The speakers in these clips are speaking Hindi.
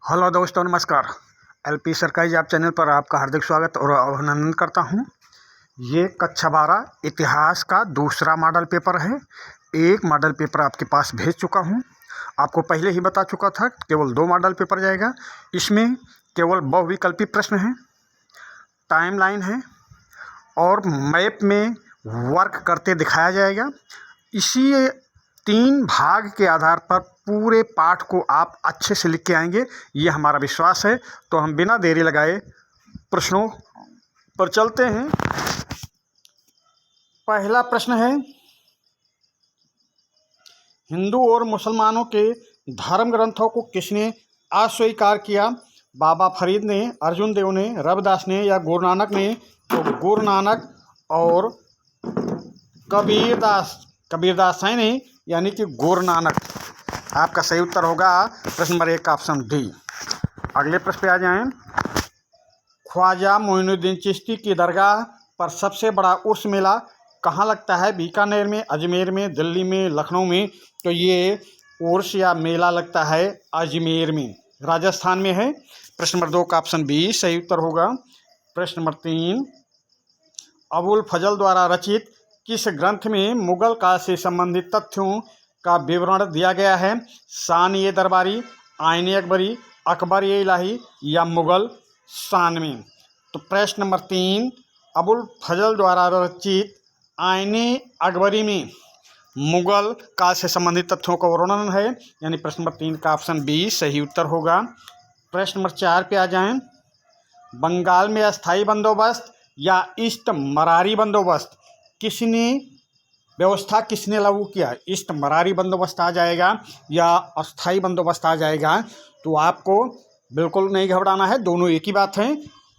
हेलो दोस्तों, नमस्कार। एलपी सरकारी जॉब चैनल पर आपका हार्दिक स्वागत और अभिनंदन करता हूं। ये कक्षा 12 इतिहास का दूसरा मॉडल पेपर है। एक मॉडल पेपर आपके पास भेज चुका हूं। आपको पहले ही बता चुका था केवल 2 मॉडल पेपर जाएगा। इसमें केवल बहुविकल्पी प्रश्न हैं, टाइमलाइन है और मैप में वर्क करते दिखाया जाएगा। इसी 3 भाग के आधार पर पूरे पाठ को आप अच्छे से लिख के आएंगे, ये हमारा विश्वास है। तो हम बिना देरी लगाए प्रश्नों पर चलते हैं। पहला प्रश्न है, हिंदू और मुसलमानों के धर्म ग्रंथों को किसने अस्वीकार किया? बाबा फरीद ने, अर्जुन देव ने, रविदास ने या गुरु नानक ने? तो गुरु नानक और कबीरदास हैं नहीं, यानी कि गुरु नानक। आपका सही उत्तर होगा प्रश्न नंबर 1 का ऑप्शन डी। अगले प्रश्न पे आ जाएं। ख्वाजा मोइनुद्दीन चिश्ती की दरगाह पर सबसे बड़ा उर्स मेला कहाँ लगता है? बीकानेर में, अजमेर में, दिल्ली में, लखनऊ में? तो ये उर्स या मेला लगता है अजमेर में, राजस्थान में है। प्रश्न नंबर 2 का ऑप्शन बी सही उत्तर होगा। प्रश्न नंबर 3, अबुल फजल द्वारा रचित किस ग्रंथ में मुगल काल से संबंधित तथ्यों का विवरण दिया गया है? शान-ए दरबारी, आईन-ए अकबरी, अकबर-ए इलाही या मुगल शान में? तो प्रश्न नंबर 3, अबुल फजल द्वारा रचित आईन-ए अकबरी में मुगल काल से संबंधित तथ्यों का वर्णन है, यानी प्रश्न नंबर 3 का ऑप्शन बी सही उत्तर होगा। प्रश्न नंबर 4 पे आ जाएं। बंगाल में अस्थायी बंदोबस्त या इस्टमरारी बंदोबस्त व्यवस्था किसने लागू किया? इस्टमरारी बंदोबस्त आ जाएगा या अस्थायी बंदोबस्त आ जाएगा? तो आपको बिल्कुल नहीं घबराना है, दोनों एक ही बात है।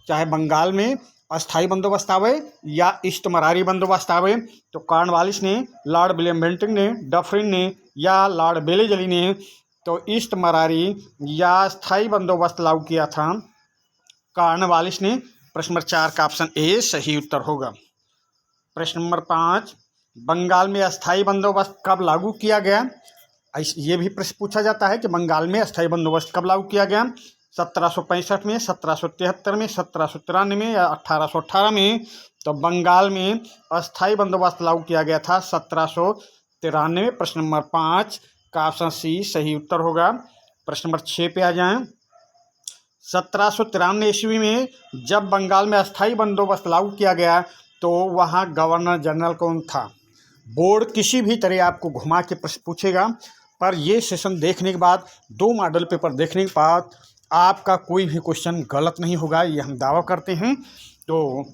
चाहे बंगाल में अस्थायी बंदोबस्त आवे या इस्टमरारी बंदोबस्त आवे, तो कॉर्नवालिस ने, लॉर्ड विलियम बेंटिंक ने, डफरिन ने या लॉर्ड वेलेस्ली ने तो इस्टमरारी या अस्थायी बंदोबस्त लागू किया था कॉर्नवालिस ने। प्रश्न नंबर 4 का ऑप्शन ए सही उत्तर होगा। प्रश्न नंबर 5, बंगाल में अस्थायी बंदोबस्त कब लागू किया गया? ये भी प्रश्न पूछा जाता है कि बंगाल में अस्थायी बंदोबस्त कब लागू किया गया? 1765 में, 1773 में, 1793 में या 1818 में? तो बंगाल में अस्थायी बंदोबस्त लागू किया गया था 1793 में। प्रश्न नंबर 5 का ऑप्शन सी सही उत्तर होगा। प्रश्न नंबर 6 पे आ जाएं। 1793 ईस्वी में जब बंगाल में अस्थायी बंदोबस्त लागू किया गया तो वहाँ गवर्नर जनरल कौन था? बोर्ड किसी भी तरह आपको घुमा के प्रश्न पूछेगा, पर ये सेशन देखने के बाद, 2 मॉडल पेपर देखने के बाद आपका कोई भी क्वेश्चन गलत नहीं होगा, ये हम दावा करते हैं। तो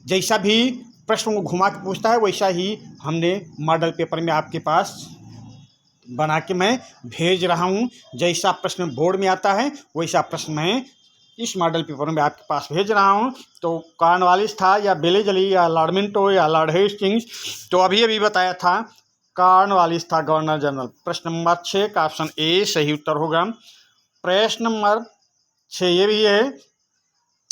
जैसा भी प्रश्न को घुमा के पूछता है वैसा ही हमने मॉडल पेपर में आपके पास बना के मैं भेज रहा हूँ। जैसा प्रश्न बोर्ड में आता है वैसा प्रश्न मैं इस मॉडल पेपर में आपके पास भेज रहा हूँ। तो कॉर्नवालिस था या वेलेस्ली या लॉर्ड मिंटो या लॉर्ड हेस्टिंग्स? तो अभी बताया था कॉर्नवालिस था गवर्नर जनरल। प्रश्न नंबर 6 का ऑप्शन ए सही उत्तर होगा। प्रश्न नंबर 6 ये भी है,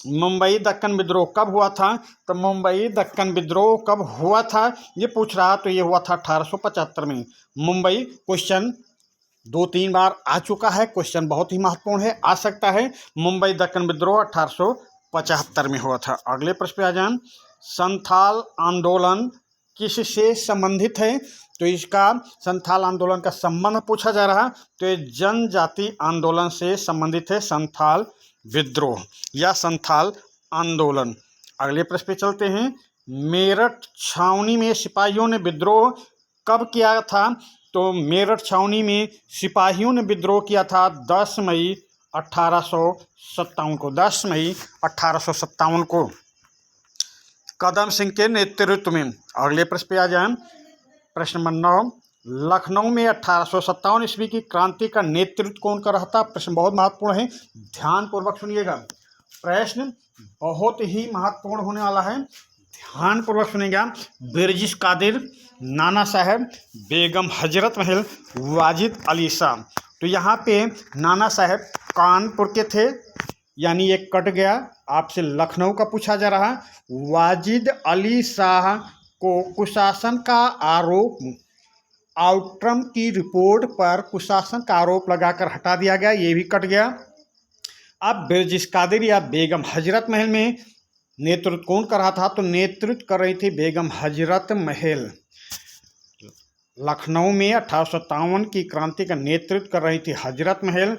मुंबई दक्कन विद्रोह कब हुआ था? तो मुंबई दक्कन विद्रोह कब हुआ था ये पूछ रहा, तो ये हुआ था 1875 में। मुंबई क्वेश्चन 2-3 बार आ चुका है, क्वेश्चन बहुत ही महत्वपूर्ण है, आ सकता है। मुंबई दक्कन विद्रोह 1875 में हुआ था। अगले प्रश्न पे आ जाएं। संथाल आंदोलन किससे संबंधित है? तो इसका संथाल आंदोलन का संबंध पूछा जा रहा, तो ये जनजाति आंदोलन से संबंधित है, संथाल विद्रोह या संथाल आंदोलन। अगले प्रश्न पे चलते हैं। मेरठ छावनी में सिपाहियों ने विद्रोह कब किया था? तो मेरठ छावनी में सिपाहियों ने विद्रोह किया था 10 मई 1857 को। 10 मई 1857 को कदम सिंह के नेतृत्व में। अगले प्रश्न पे आ जाएं। प्रश्न नंबर 9, लखनऊ में 1857 ईस्वी की क्रांति का नेतृत्व कौन कर रहा था? प्रश्न बहुत महत्वपूर्ण है, ध्यानपूर्वक सुनिएगा। प्रश्न बहुत ही महत्वपूर्ण होने वाला है, ध्यानपूर्वक सुनिएगा। बिरजिश कादिर, नाना साहब, बेगम हजरत महल, वाजिद अली शाह। तो यहाँ पे नाना साहब कानपुर के थे, यानी एक कट गया, आपसे लखनऊ का पूछा जा रहा। वाजिद अली शाह को कुशासन का आरोप, आउट्रम की रिपोर्ट पर कुशासन का आरोप लगाकर हटा दिया गया, ये भी कट गया। अब बिरजिस कादिर या बेगम हजरत महल में नेतृत्व कौन कर रहा था? तो नेतृत्व कर रही थी बेगम हजरत महल। लखनऊ में 1857 की क्रांति का नेतृत्व कर रही थी हजरत महल।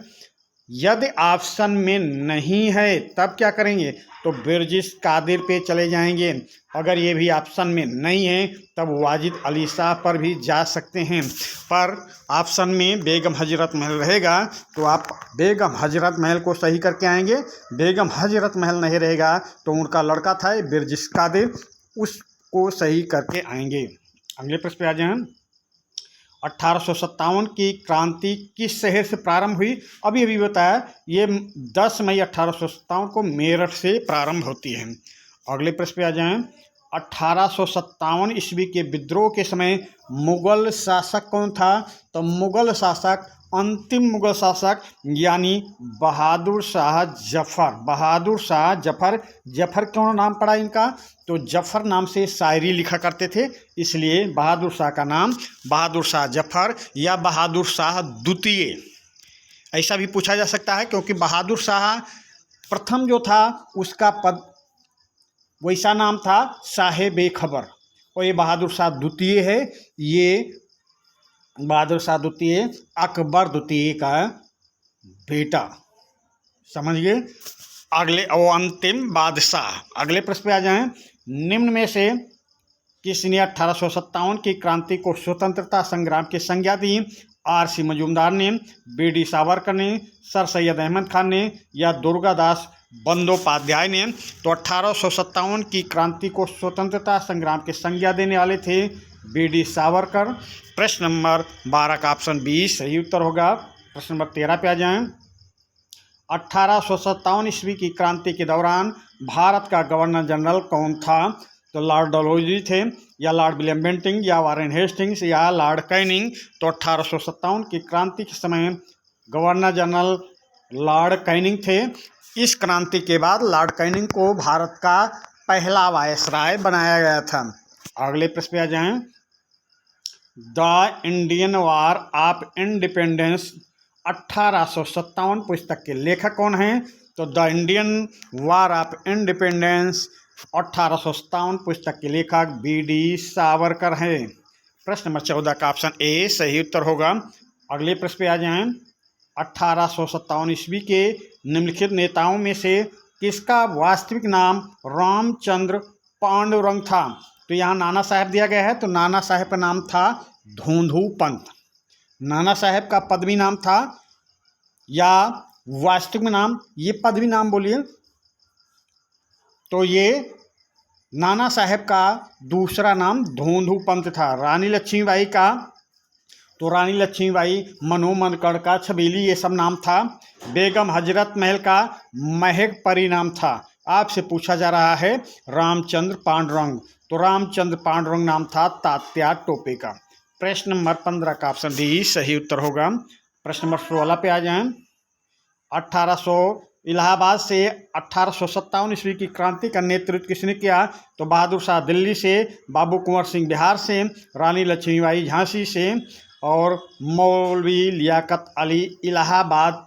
यदि ऑप्शन में नहीं है तब क्या करेंगे? तो बिरजिस कादिर पे चले जाएंगे। अगर ये भी ऑप्शन में नहीं है तब वाजिद अली शाह पर भी जा सकते हैं, पर ऑप्शन में बेगम हजरत महल रहेगा तो आप बेगम हजरत महल को सही करके आएंगे। बेगम हजरत महल नहीं रहेगा तो उनका लड़का था बिरजिस कादिर, उसको सही करके आएंगे। अगले प्रश्न पे आ जाए। 1857 की क्रांति किस शहर से प्रारंभ हुई? अभी अभी बताया, ये 10 मई 1857 को मेरठ से प्रारंभ होती है। अगले प्रश्न पे आ जाएं। 1857 ईस्वी के विद्रोह के समय मुगल शासक कौन था? तो मुगल शासक, अंतिम मुगल शासक यानी बहादुर शाह जफर। बहादुर शाह जफर, जफर क्यों नाम पड़ा इनका? तो जफर नाम से शायरी लिखा करते थे, इसलिए बहादुर शाह का नाम बहादुर शाह जफर या बहादुर शाह द्वितीय ऐसा भी पूछा जा सकता है, क्योंकि बहादुर शाह प्रथम जो था उसका पद वैसा नाम था साहेब खबर, और ये बहादुर शाह द्वितीय है। ये बहादुर शाह द्वितीय अकबर द्वितीय का बेटा, समझ गए। अगले वो अंतिम बादशाह। अगले प्रश्न पे आ जाएं। निम्न में से किसने 1857 की क्रांति को स्वतंत्रता संग्राम की संज्ञा दी? आर.सी. मजूमदार ने, बी.डी. सावरकर ने, सर सैयद अहमद खान ने या दुर्गादास बंदोपाध्याय ने? तो 1857 की क्रांति को स्वतंत्रता संग्राम की संज्ञा देने वाले थे बी.डी. सावरकर। प्रश्न नंबर 12 का ऑप्शन बी सही उत्तर होगा। प्रश्न नंबर 13 पे आ जाएं। 1857 ईस्वी की क्रांति के दौरान भारत का गवर्नर जनरल कौन था? तो लॉर्ड डलहौजी थे या लॉर्ड विलियम बेंटिंग या वारेन हेस्टिंग्स या लॉर्ड कैनिंग? तो 1857 की क्रांति के समय गवर्नर जनरल लॉर्ड कैनिंग थे। इस क्रांति के बाद लॉर्ड कैनिंग को भारत का पहला वायसराय बनाया गया था। अगले प्रश्न पे आ जाएं। The Indian war of independence 1857 पुस्तक के लेखक कौन हैं? तो the Indian war of independence 1857 पुस्तक के लेखक बी.डी. सावरकर हैं। प्रश्न नंबर 14 का ऑप्शन ए सही उत्तर होगा। अगले प्रश्न पे आ जाएं। 1857 ईस्वी के निम्नलिखित नेताओं में से किसका वास्तविक नाम रामचंद्र पांडुरंग था? तो यहाँ नाना साहब दिया गया है, तो नाना साहब का नाम था धोंधू पंत। नाना साहब का पदवी नाम था या वास्तविक नाम? ये पदवी नाम बोलिए। तो ये नाना साहब का दूसरा नाम धोंधू पंत था। रानी लक्ष्मीबाई का? तो रानी लक्ष्मीबाई, मनोमनकड़ का छबीली, ये सब नाम था। बेगम हजरत महल का महक परी नाम था। आपसे पूछा जा रहा है रामचंद्र पांडुरंग, तो रामचंद्र पांडुरंग नाम था तात्या टोपे का। प्रश्न नंबर 15 का ऑप्शन डी सही उत्तर होगा। प्रश्न नंबर 16 पे आ जाएं। 1800 इलाहाबाद से 1857 ईस्वी की क्रांति का नेतृत्व किसने किया? तो बहादुर शाह दिल्ली से, बाबू कुंवर सिंह बिहार से, रानी लक्ष्मीबाई झांसी से और मौलवी लियाकत अली इलाहाबाद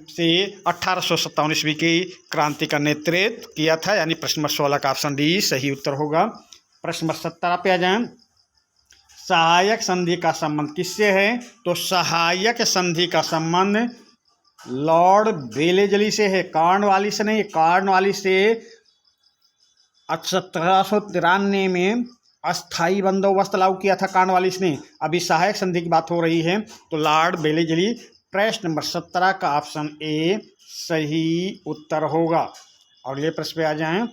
से 1857 ईस्वी की क्रांति का नेतृत्व किया था। यानी प्रश्न नंबर 16 का ऑप्शन डी सही उत्तर होगा। प्रश्न नंबर 17 पे आ जाएं। सहायक संधि का संबंध किससे है? तो सहायक संधि का संबंध लॉर्ड वेलेजली से है, कॉर्नवालिस से नहीं। कॉर्नवालिस से 1793 में अस्थाई बंदोबस्त लागू किया था कॉर्नवालिस ने। अभी सहायक संधि की बात हो रही है तो लॉर्ड वेलेजली। प्रश्न नंबर 17 का ऑप्शन ए सही उत्तर होगा। अगले प्रश्न पे आ जाएं।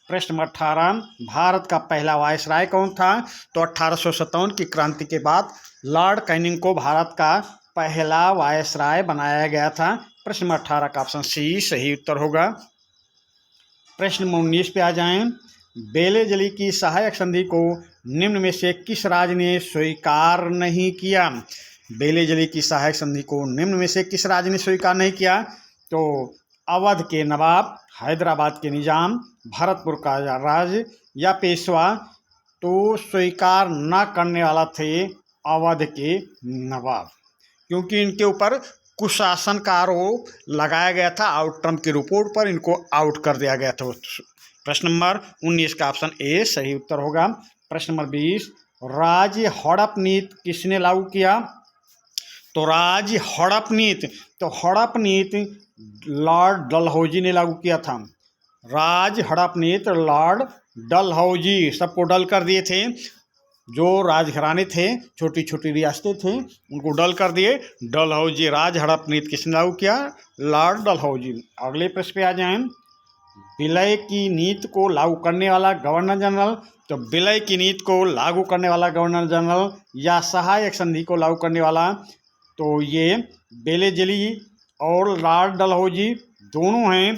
प्रश्न नंबर 18, भारत का पहला वायसराय कौन था? तो 1857 की क्रांति के बाद लॉर्ड कैनिंग को भारत का पहला वायसराय बनाया गया था। प्रश्न नंबर 18 का ऑप्शन सी सही उत्तर होगा। प्रश्न नंबर 19 पे आ जाएं। वेलेजली की सहायक संधि को निम्न में से किस राज्य ने स्वीकार नहीं किया? वेलेजली की सहायक संधि को निम्न में से किस राज्य ने स्वीकार नहीं किया? तो अवध के नवाब, हैदराबाद के निजाम, भरतपुर का राज या पेशवा? तो स्वीकार न करने वाला थे अवध के नवाब, क्योंकि इनके ऊपर कुशासन का आरोप लगाया गया था। आउट टर्म की रिपोर्ट पर इनको आउट कर दिया गया था। प्रश्न नंबर 19 का ऑप्शन ए सही उत्तर होगा। प्रश्न नंबर 20, राज्य हड़प नीति किसने लागू किया? तो राज्य हड़प नीति, तो हड़प नीति लॉर्ड डलहौजी ने लागू किया था। राज्य हड़प नीति लॉर्ड डलहौजी, सबको डल कर दिए थे। जो राजघराने थे, छोटी छोटी रियासतें थी, उनको डल कर दिए। डलहौजी, राज हड़प नीति किसने लागू किया? लॉर्ड डलहौजी। अगले प्रश्न पे आ जाएं। विलय की नीति को लागू करने वाला गवर्नर जनरल, तो विलय की नीति को लागू करने वाला गवर्नर जनरल या सहायक संधि को लागू करने वाला, तो ये बेलेजली और लॉर्ड डलहौजी दोनों हैं।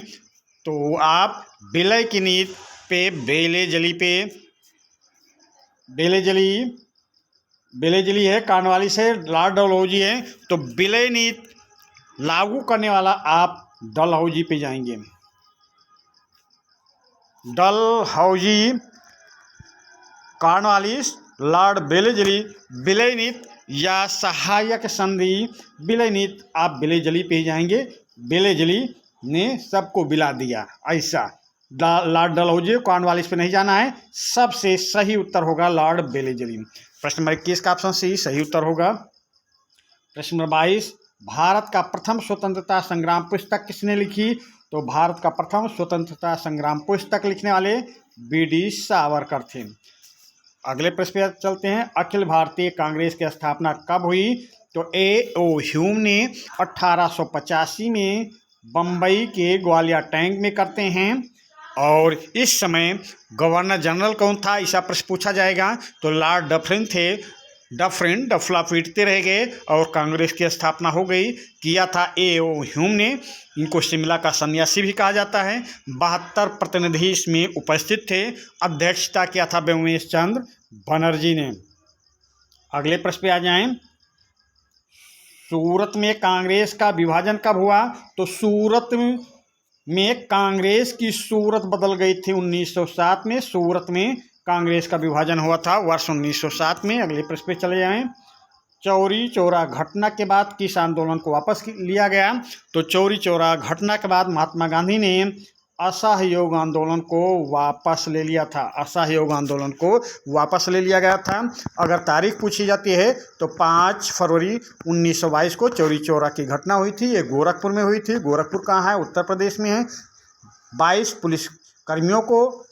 तो आप विलय की नीति पे बेलेजली है, कॉर्नवालिस है, लॉर्ड डलहौजी है। तो विलय नीति लागू करने वाला आप डलहौजी पे जाएंगे। डलहौजी, कॉर्नवालिस, लॉर्ड बेलेजली, विलय नीति या सहायक संधि विलय नीति, आप बेलेजली पे ही जाएंगे। बेलेजली ने सबको बिला दिया, ऐसा। लॉर्ड डलहौजी, कॉर्नवालिस पे नहीं जाना है। सबसे सही उत्तर होगा लॉर्ड बेलेजली। प्रश्न नंबर 21 का ऑप्शन सी सही उत्तर होगा। प्रश्न नंबर 22, भारत का प्रथम स्वतंत्रता संग्राम पुस्तक किसने लिखी? तो भारत का प्रथम स्वतंत्रता संग्राम पुस्तक लिखने वाले बी.डी. सावरकर थे। अगले प्रश्न पे चलते हैं। अखिल भारतीय कांग्रेस की स्थापना कब हुई? तो ए.ओ. ह्यूम ने 1885 में बम्बई के ग्वालियर टैंक में करते हैं। और इस समय गवर्नर जनरल कौन था, ऐसा प्रश्न पूछा जाएगा। तो लॉर्ड डफरिन थे। डफरिन डफला पीटते रह गए और कांग्रेस की स्थापना हो गई। किया था ए.ओ. ह्यूम ने। इनको शिमला का सन्यासी भी कहा जाता है। 72 प्रतिनिधि इसमें उपस्थित थे। अध्यक्षता किया था व्योमेश चंद्र बनर्जी ने। अगले प्रश्न पे आ जाएं। सूरत में कांग्रेस का विभाजन कब हुआ? तो सूरत में कांग्रेस की सूरत बदल गई थी 1907 में। सूरत में कांग्रेस का विभाजन हुआ था वर्ष 1907 में। अगले प्रश्न पे चले जाएं। चौरी चौरा घटना के बाद किस आंदोलन को वापस लिया गया? तो चौरी चौरा घटना के बाद महात्मा गांधी ने असहयोग आंदोलन को वापस ले लिया था। असहयोग आंदोलन को वापस ले लिया गया था। अगर तारीख पूछी जाती है तो 5 फरवरी 1922 को चौरी चौरा की घटना हुई थी। ये गोरखपुर में हुई थी। गोरखपुर कहाँ है? उत्तर प्रदेश में है। 22 पुलिस कर्मियों को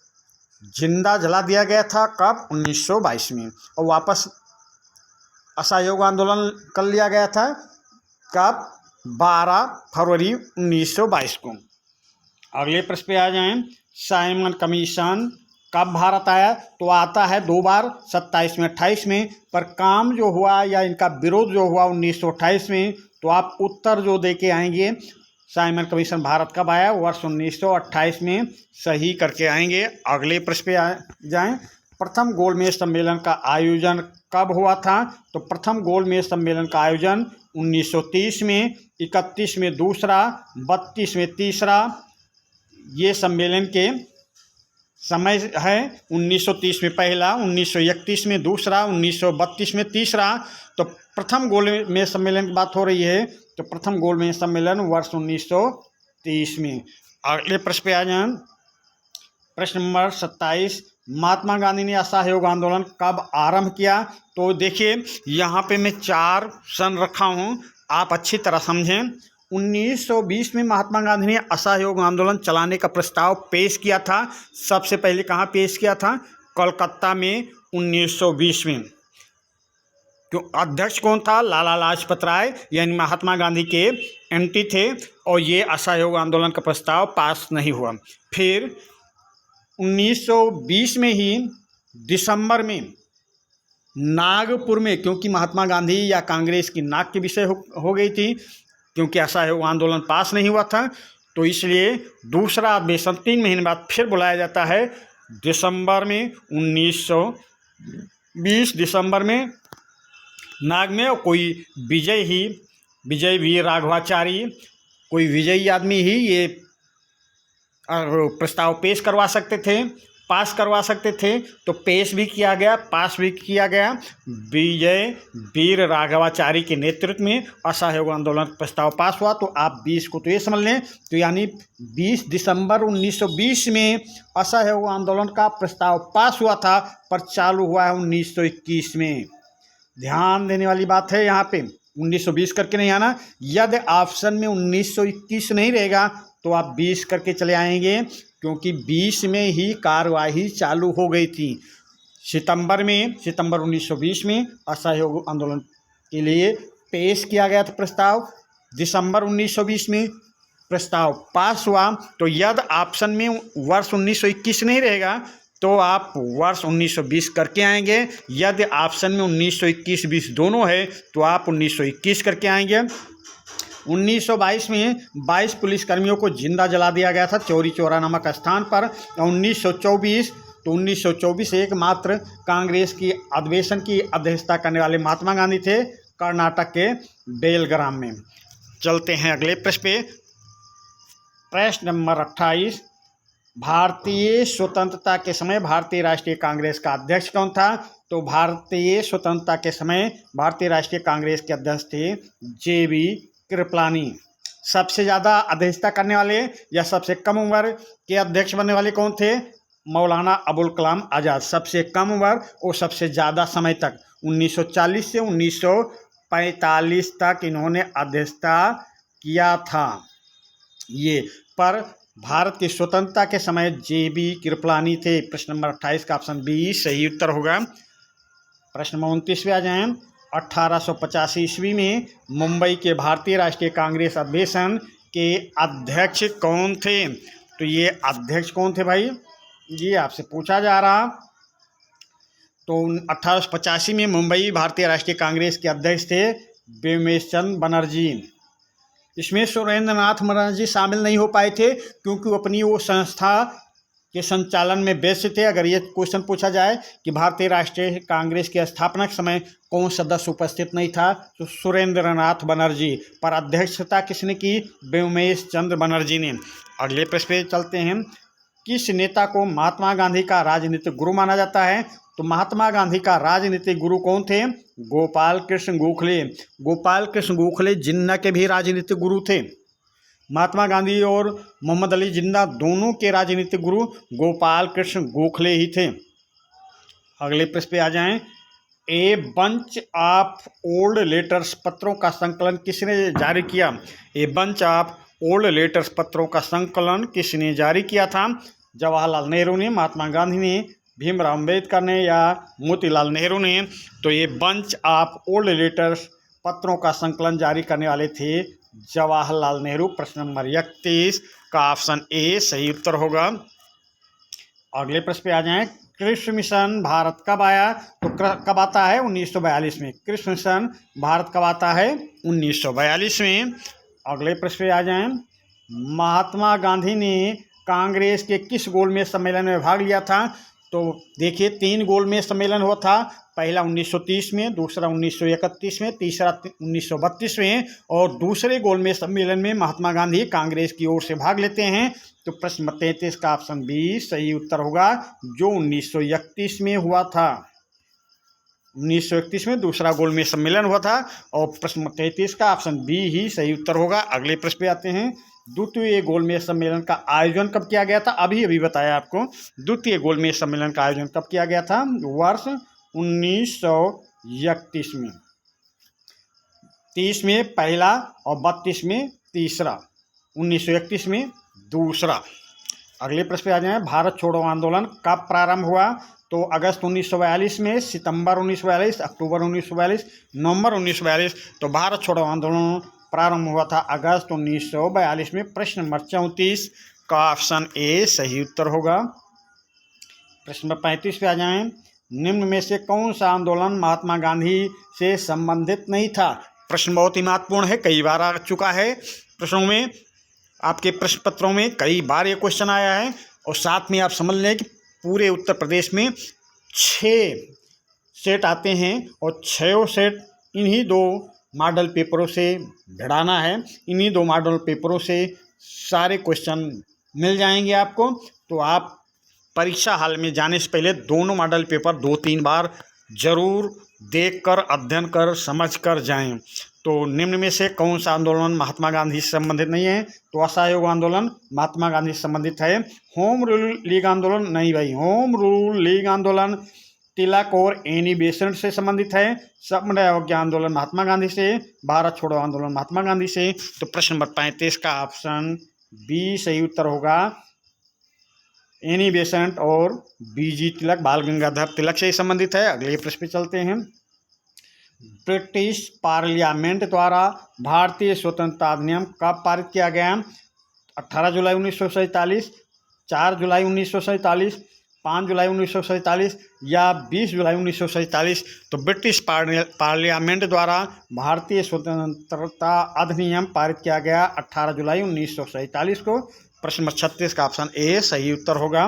जिंदा जला दिया गया था। कब? 1922 में। और वापस असहयोग आंदोलन कर लिया गया था। कब? 12 फरवरी 1922 को। अगले प्रश्न पे आ जाएं। साइमन कमीशन कब भारत आया? तो आता है 2 बार, 27 में 28 में। पर काम जो हुआ या इनका विरोध जो हुआ 1928 में। तो आप उत्तर जो दे के आएंगे साइमन कमीशन भारत कब आया? वर्ष 1928 में सही करके आएंगे। अगले प्रश्न पे आ जाएं। प्रथम गोलमेज सम्मेलन का आयोजन कब हुआ था? तो प्रथम गोलमेज सम्मेलन का आयोजन 1930 में, 31 में दूसरा, 32 में तीसरा। ये सम्मेलन के समय है 1930 में पहला, 1931 में दूसरा, 1932 में तीसरा। तो प्रथम गोलमेज सम्मेलन की बात हो रही है। तो प्रथम गोलमेज सम्मेलन वर्ष 1930 में। अगले प्रश्न पे आ जाए। प्रश्न नंबर 27, महात्मा गांधी ने असहयोग आंदोलन कब आरंभ किया? तो देखिए यहाँ पे मैं 4 सन रखा हूँ, आप अच्छी तरह समझें। 1920 में महात्मा गांधी ने असहयोग आंदोलन चलाने का प्रस्ताव पेश किया था। सबसे पहले कहाँ पेश किया था? कोलकाता में 1920 में। क्यों? अध्यक्ष कौन था? लाला लाजपत राय, यानी महात्मा गांधी के एंटी थे। और ये असहयोग आंदोलन का प्रस्ताव पास नहीं हुआ। फिर 1920 में ही दिसंबर में नागपुर में, क्योंकि महात्मा गांधी या कांग्रेस की नाक के विषय हो गई थी, क्योंकि असहयोग आंदोलन पास नहीं हुआ था, तो इसलिए दूसरा अधिवेशन 3 महीने बाद फिर बुलाया जाता है दिसंबर में 1920 दिसंबर में नाग में। और कोई विजय वीर राघवाचारी, कोई विजयी आदमी ही ये प्रस्ताव पेश करवा सकते थे। पास करवा सकते थे, तो पेश भी किया गया, पास भी किया गया। विजय वीर राघवाचारी के नेतृत्व में असहयोग आंदोलन प्रस्ताव पास हुआ। तो आप 20 को तो ये समझ लें, तो यानी 20 दिसंबर 1920 में असहयोग आंदोलन का प्रस्ताव पास हुआ था, पर चालू हुआ है 1921 में। ध्यान देने वाली बात है यहाँ पे, 1920 करके नहीं आना। यदि ऑप्शन में 1921 नहीं रहेगा तो आप 20 करके चले आएंगे, क्योंकि 20 में ही कार्यवाही चालू हो गई थी। सितंबर 1920 में असहयोग आंदोलन के लिए पेश किया गया था प्रस्ताव। दिसंबर 1920 में प्रस्ताव पास हुआ। तो यदि ऑप्शन में वर्ष 1921 नहीं रहेगा तो आप वर्ष 1920 करके आएंगे। यदि ऑप्शन में 1921-20 दोनों है तो आप 1921 करके आएंगे। 1922 में 22 पुलिसकर्मियों को जिंदा जला दिया गया था चौरी चौरा नामक स्थान पर। 1924 एकमात्र कांग्रेस की अधिवेशन की अध्यक्षता करने वाले महात्मा गांधी थे, कर्नाटक के बेलग्राम में। चलते हैं अगले प्रश्न पे। प्रश्न नंबर 28, भारतीय स्वतंत्रता के समय भारतीय राष्ट्रीय कांग्रेस का अध्यक्ष कौन था? तो भारतीय स्वतंत्रता के समय भारतीय राष्ट्रीय कांग्रेस के अध्यक्ष थे JB कृपलानी। सबसे ज़्यादा अध्यक्षता करने वाले या सबसे कम उम्र के अध्यक्ष बनने वाले कौन थे? मौलाना अबुल कलाम आज़ाद। सबसे कम उम्र और सबसे ज़्यादा समय तक 1940 से 1945 तक इन्होंने अध्यक्षता किया था। ये पर भारत की स्वतंत्रता के समय JB कृपलानी थे। प्रश्न नंबर 28 का ऑप्शन बी सही उत्तर होगा। प्रश्न नंबर 29 पे आ जाएं। 1885 ईस्वी में मुंबई के भारतीय राष्ट्रीय कांग्रेस अधिवेशन के अध्यक्ष कौन थे? तो ये अध्यक्ष कौन थे भाई, ये आपसे पूछा जा रहा। तो 1885 में मुंबई भारतीय राष्ट्रीय कांग्रेस के अध्यक्ष थे व्योमेश चंद्र बनर्जी। इसमें सुरेंद्र नाथ बनर्जी शामिल नहीं हो पाए थे, क्योंकि वो अपनी वो संस्था के संचालन में व्यस्त थे। अगर ये क्वेश्चन पूछा जाए कि भारतीय राष्ट्रीय कांग्रेस के स्थापना के समय कौन सदस्य उपस्थित नहीं था, तो सुरेंद्र नाथ बनर्जी। पर अध्यक्षता किसने की? व्योमेश चंद्र बनर्जी ने। अगले प्रश्न पे चलते हैं। किस नेता को महात्मा गांधी का राजनीतिक गुरु माना जाता है? तो महात्मा गांधी का राजनीतिक गुरु कौन थे? गोपाल कृष्ण गोखले। गोपाल कृष्ण गोखले जिन्ना के भी राजनीतिक गुरु थे। महात्मा गांधी और मोहम्मद अली जिन्ना दोनों के राजनीतिक गुरु गोपाल कृष्ण गोखले ही थे। अगले प्रश्न पे आ जाएं। A bunch of old letters पत्रों का संकलन किसने जारी किया? A bunch of old letters पत्रों का संकलन किसने जारी किया था? जवाहरलाल नेहरू ने, महात्मा गांधी ने, भीमराव अम्बेडकर ने या मोतीलाल नेहरू ने? तो ये बंच ऑफ ओल्ड लेटर्स पत्रों का संकलन जारी करने वाले थे जवाहरलाल नेहरू। प्रश्न नंबर 31 का ऑप्शन ए सही उत्तर होगा। अगले प्रश्न पे आ जाएं। कृषि मिशन भारत कब आया? तो कब आता है? 1942 में। कृषि मिशन भारत कब आता है? 1942 में। अगले प्रश्न पे आ जाएं। महात्मा गांधी ने कांग्रेस के किस गोलमेज सम्मेलन में भाग लिया था? तो देखिए 3 गोलमेज सम्मेलन हुआ था। पहला 1930 में, दूसरा 1931 में, तीसरा 1932 में। और दूसरे गोलमेज सम्मेलन में महात्मा गांधी कांग्रेस की ओर से भाग लेते हैं। तो प्रश्न 33 का ऑप्शन बी सही उत्तर होगा, जो 1931 में हुआ था। 1931 में दूसरा गोलमेज सम्मेलन हुआ था और प्रश्न 33 का ऑप्शन बी ही सही उत्तर होगा। अगले प्रश्न पे आते हैं। द्वितीय गोलमेज सम्मेलन का आयोजन कब किया गया था? अभी बताया आपको। द्वितीय गोलमेज सम्मेलन का आयोजन कब किया गया था? वर्ष 1931 में। 30 में पहला और 32 में तीसरा, 1931 में दूसरा। अगले प्रश्न पे आ जाए। भारत छोड़ो आंदोलन कब प्रारंभ हुआ? तो अगस्त 1942 में, सितंबर 1942, अक्टूबर 1942, नवंबर 1942। तो भारत छोड़ो आंदोलन प्रारंभ हुआ था अगस्त 1942 में। प्रश्न नंबर 34 का ऑप्शन ए सही उत्तर होगा। प्रश्न नंबर 35 पे आ जाएं। निम्न में से कौन सा आंदोलन महात्मा गांधी से संबंधित नहीं था? प्रश्न बहुत ही महत्वपूर्ण है, कई बार आ चुका है प्रश्नों में, आपके प्रश्न पत्रों में कई बार ये क्वेश्चन आया है। और साथ में आप समझ लें कि पूरे उत्तर प्रदेश में 6 सेट आते हैं और 6 सेट इन्हीं 2 मॉडल पेपरों से भिड़ाना है। इन्हीं 2 मॉडल पेपरों से सारे क्वेश्चन मिल जाएंगे आपको। तो आप परीक्षा हाल में जाने से पहले दोनों मॉडल पेपर 2-3 बार जरूर देखकर अध्ययन कर समझ कर जाएं। तो निम्न में से कौन सा आंदोलन महात्मा गांधी से संबंधित नहीं है? तो असहयोग आंदोलन महात्मा गांधी से संबंधित है। होम रूल लीग आंदोलन नहीं भाई, होम रूल लीग आंदोलन तिलक और एनी बेसेंट से संबंधित है। समन्वय अवज्ञा आंदोलन महात्मा गांधी से, भारत छोड़ो आंदोलन महात्मा गांधी से। तो प्रश्न नंबर 35 का ऑप्शन बी सही उत्तर होगा। एनी बेसेंट और बीजी तिलक, बाल गंगाधर तिलक से संबंधित है। अगले प्रश्न पे चलते हैं। ब्रिटिश पार्लियामेंट द्वारा भारतीय स्वतंत्रता अधिनियम कब पारित किया गया? 18 जुलाई 1947, 4 जुलाई 1947, 5 जुलाई 1947 या 20 जुलाई 1947। तो ब्रिटिश पार्लियामेंट द्वारा भारतीय स्वतंत्रता अधिनियम पारित किया गया 18 जुलाई 1947 को। प्रश्न नंबर 36 का ऑप्शन ए सही उत्तर होगा।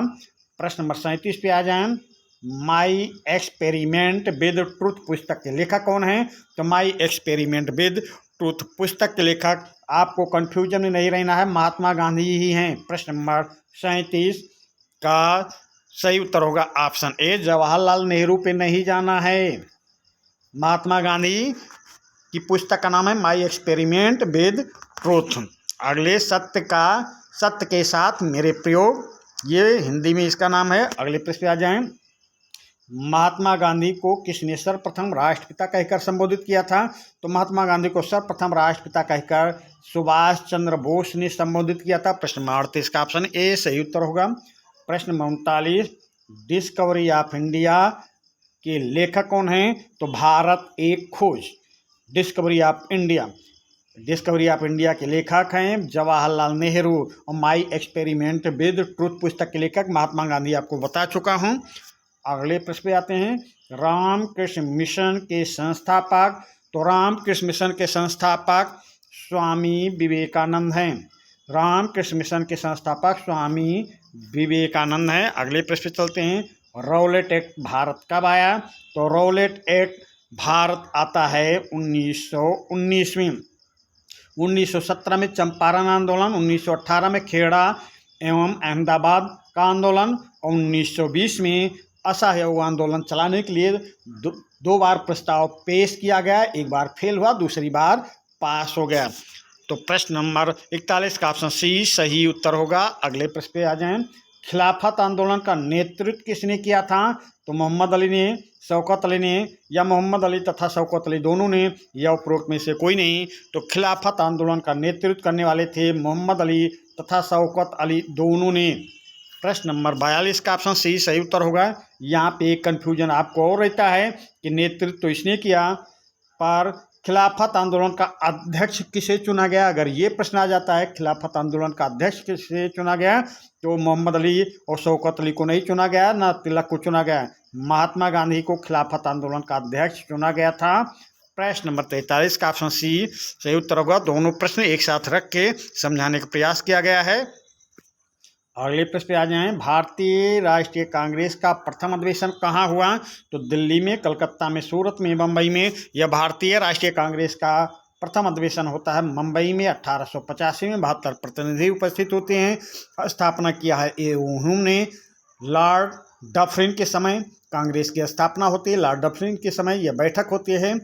प्रश्न नंबर 37 पे आ जाएं। माई एक्सपेरिमेंट विद ट्रूथ पुस्तक के लेखक कौन है? तो माई एक्सपेरिमेंट विद ट्रूथ पुस्तक के लेखक, आपको कंफ्यूजन में नहीं रहना है, महात्मा गांधी ही हैं। प्रश्न नंबर 37 का सही उत्तर होगा ऑप्शन ए, जवाहरलाल नेहरू पे नहीं जाना है। महात्मा गांधी की पुस्तक का नाम है माई एक्सपेरिमेंट विद ट्रूथ। अगले सत्य के साथ मेरे प्रयोग, ये हिंदी में इसका नाम है। अगले प्रश्न पे आ जाएं। महात्मा गांधी को किसने सर्वप्रथम राष्ट्रपिता कहकर संबोधित किया था? तो महात्मा गांधी को सर्वप्रथम राष्ट्रपिता कहकर सुभाष चंद्र बोस ने संबोधित किया था। प्रश्न नंबर 38 का ऑप्शन ए सही उत्तर होगा। प्रश्न नंबर 39, डिस्कवरी ऑफ इंडिया के लेखक कौन हैं? तो भारत एक खोज, डिस्कवरी ऑफ इंडिया के लेखक हैं जवाहरलाल नेहरू। और माई एक्सपेरिमेंट विद ट्रूथ पुस्तक के लेखक महात्मा गांधी आपको बता चुका हूं। अगले प्रश्न पे आते हैं। रामकृष्ण मिशन के संस्थापक, तो रामकृष्ण मिशन के संस्थापक स्वामी विवेकानंद हैं। रामकृष्ण मिशन के संस्थापक स्वामी विवेकानंद हैं। अगले प्रश्न पे चलते हैं। रौलेट एक्ट भारत कब आया? तो रौलेट एक्ट भारत आता है 1919 में। 1917 में चंपारण आंदोलन, 1918 में खेड़ा एवं अहमदाबाद का आंदोलन और 1920 में असहयोग आंदोलन चलाने के लिए दो बार प्रस्ताव पेश किया गया। एक बार फेल हुआ, दूसरी बार पास हो गया। तो प्रश्न नंबर 41 का ऑप्शन सी सही उत्तर होगा। अगले प्रश्न पे आ जाएं। खिलाफत आंदोलन का नेतृत्व किसने किया था? तो मोहम्मद अली ने, शौकत अली ने, या मोहम्मद अली तथा शौकत अली दोनों ने, या उपरोक्त में से कोई नहीं। तो खिलाफत आंदोलन का नेतृत्व करने वाले थे मोहम्मद अली तथा शौकत अली दोनों ने। प्रश्न नंबर 42 का ऑप्शन सी सही उत्तर होगा। यहाँ पे एक कन्फ्यूजन आपको और रहता है कि नेतृत्व तो इसने किया, पर खिलाफत आंदोलन का अध्यक्ष किसे चुना गया? अगर ये प्रश्न आ जाता है खिलाफत आंदोलन का अध्यक्ष किसे चुना गया, तो मोहम्मद अली और शौकत अली को नहीं चुना गया, ना तिलक को चुना गया। महात्मा गांधी को खिलाफत आंदोलन का अध्यक्ष चुना गया था। प्रश्न नंबर 43 का ऑप्शन सी सही उत्तर होगा। दोनों प्रश्न एक साथ रख के समझाने का प्रयास किया गया है। अगले प्रश्न पे आ जाएं। भारतीय राष्ट्रीय कांग्रेस का प्रथम अधिवेशन कहाँ हुआ? तो दिल्ली में, कलकत्ता में, सूरत में, मुंबई में। यह भारतीय राष्ट्रीय कांग्रेस का प्रथम अधिवेशन होता है मुंबई में 1885 में। 72 प्रतिनिधि उपस्थित होते हैं। स्थापना किया है उन्होंने लॉर्ड डफरिन के समय कांग्रेस की स्थापना होती है। लॉर्ड डफरिन के समय यह बैठक होती है